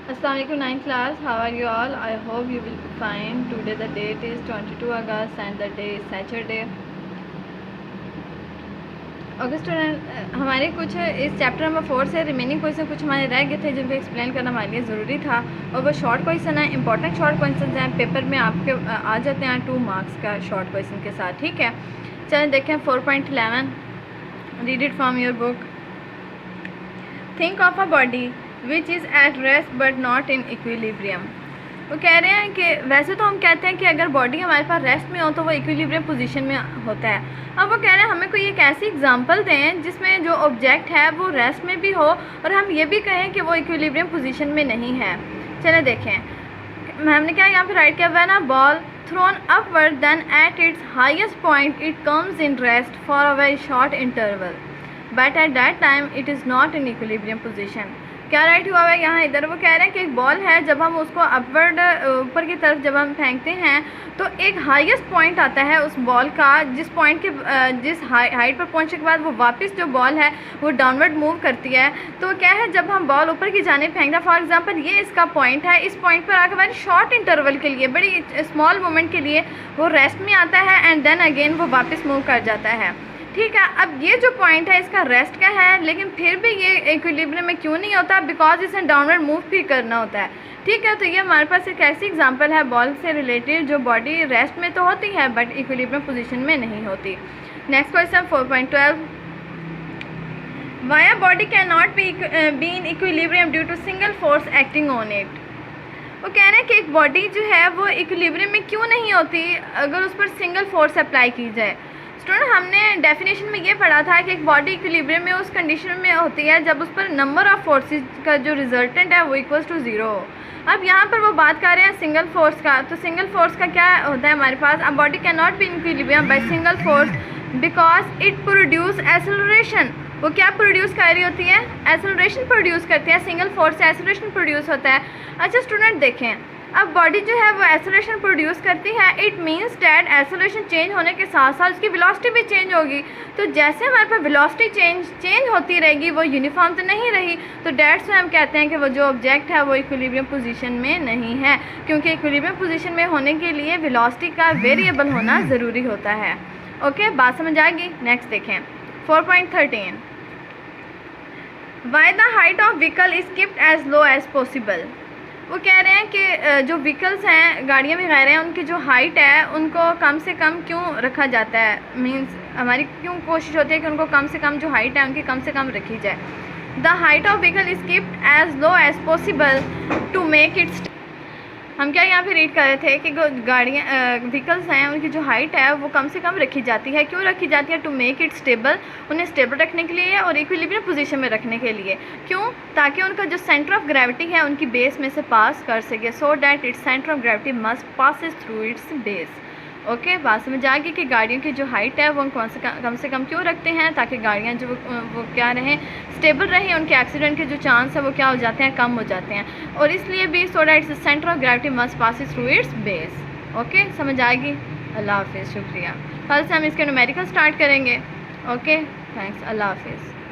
Assalamualaikum 9th class, how are you all? I hope you will be fine. Today the date is 22 August and the day is Saturday. Okay student, हमारे कुछ इस chapter number 4 से remaining question कुछ हमारे रह गए थे जिनको एक्सप्लेन करना हमारे लिए ज़रूरी था, और वो शॉर्ट क्वेश्चन है, इंपॉर्टेंट शॉर्ट क्वेश्चन हैं। पेपर में आपके आ जाते हैं 2 मार्क्स का शॉर्ट क्वेश्चन के साथ, ठीक है। चलें देखें 4.11, read it from your book. Think of a body which is at rest but not in equilibrium. वो कह रहे हैं कि वैसे तो हम कहते हैं कि अगर बॉडी हमारे पास रेस्ट में हो तो वो इक्विलिब्रियम पोजीशन में होता है। अब वो कह रहे हैं हमें कोई एक ऐसी एग्जांपल दें जिसमें जो ऑब्जेक्ट है वो रेस्ट में भी हो और हम ये भी कहें कि वो इक्विलिब्रियम पोजीशन में नहीं है। चले देखें, हमने क्या यहाँ पे राइट किया हुआ है ना, ball thrown upward then at its highest point it comes in rest for a very short interval but at that time it is not in equilibrium position. क्या राइट हुआ है यहाँ इधर? वो कह रहे हैं कि एक बॉल है, जब हम उसको अपवर्ड ऊपर की तरफ जब हम फेंकते हैं तो एक हाईएस्ट पॉइंट आता है उस बॉल का, जिस पॉइंट के जिस हाइट पर पहुंचने के बाद वो वापस जो बॉल है वो डाउनवर्ड मूव करती है। तो क्या है, जब हम बॉल ऊपर की जाने फेंकते हैं, फॉर एग्जांपल ये इसका पॉइंट है, इस पॉइंट पर आकर हमारे शॉर्ट इंटरवल के लिए, बड़ी स्मॉल मोमेंट के लिए वो रेस्ट में आता है एंड देन अगेन वो वापस मूव कर जाता है, ठीक है। अब ये जो पॉइंट है इसका रेस्ट का है, लेकिन फिर भी ये इक्विलिब्रियम में क्यों नहीं होता? बिकॉज इसे डाउनवर्ड मूव भी करना होता है, ठीक है। तो ये हमारे पास एक ऐसी एग्जांपल है बॉल से रिलेटेड जो बॉडी रेस्ट में तो होती है बट इक्विलिब्रियम पोजीशन में नहीं होती। Next question 4.12, why a body can not be in equilibrium due to single force acting on it. वो कह रहे हैं कि एक बॉडी जो है वो इक्विलिब्रियम में क्यों नहीं होती अगर उस पर सिंगल फोर्स अप्लाई की जाए। स्टूडेंट, हमने डेफिनेशन में ये पढ़ा था कि एक बॉडी इक्विलिब्रियम में उस कंडीशन में होती है जब उस पर नंबर ऑफ फोर्सेस का जो रिजल्टेंट है वो इक्वल्स टू 0 हो। अब यहाँ पर वो बात कर रहे हैं सिंगल फोर्स का, तो सिंगल फोर्स का क्या होता है हमारे पास? A body can not be in equilibrium by single force because it produce acceleration. वो क्या प्रोड्यूस कर रही होती है? एक्सेलरेशन प्रोड्यूस करती है, सिंगल फोर्स से एक्सेलरेशन प्रोड्यूस होता है। अच्छा स्टूडेंट देखें, अब बॉडी जो है वो एक्सेलरेशन प्रोड्यूस करती है, it means that acceleration change होने के साथ साथ उसकी वेलोसिटी भी चेंज होगी। तो जैसे हमारे पास वेलोसिटी चेंज होती रहेगी, वो यूनिफॉर्म तो नहीं रही, तो डैट्स में हम कहते हैं कि वो जो ऑब्जेक्ट है वो इक्विलिब्रियम पोजीशन में नहीं है, क्योंकि इक्विलिब्रियम पोजीशन में होने के लिए वेलोसिटी का वेरिएबल होना ज़रूरी होता है। ओके, बात समझ आ गई? नेक्स्ट देखें 4.13, why the height of vehicle is keeped as low as possible. वो कह रहे हैं कि जो व्हीकल्स हैं, गाड़ियाँ वगैरह हैं, उनकी जो हाइट है उनको कम से कम क्यों रखा जाता है, मींस हमारी क्यों कोशिश होती है कि उनको कम से कम जो हाइट है उनकी कम से कम रखी जाए। The height of vehicle is keeped as low as possible to make it. हम क्या यहाँ पे रीड कर रहे थे कि गाड़ियाँ व्हीकल्स हैं उनकी जो हाइट है वो कम से कम रखी जाती है। क्यों रखी जाती है? टू मेक इट स्टेबल, उन्हें स्टेबल रखने के लिए और इक्विलिब्रियम पोजीशन में रखने के लिए। क्यों? ताकि उनका जो सेंटर ऑफ ग्रेविटी है उनकी बेस में से पास कर सके, so that its centre of gravity must passes through it's base. Okay, बात समझ आ गई कि गाड़ियों की जो हाइट है वो कम से कम क्यों रखते हैं? ताकि गाड़ियाँ जो वो क्या रहें, स्टेबल रहें, उनके एक्सीडेंट के जो चांस है वो क्या हो जाते हैं, कम हो जाते हैं, और इसलिए भी so that its centre of gravity must passes through it's base. Okay, समझ आएगी? अल्लाह हाफिज़, शुक्रिया। कल से हम इसके न्यूमेरिकल स्टार्ट करेंगे। ओके, थैंक्स, अल्लाह हाफिज़।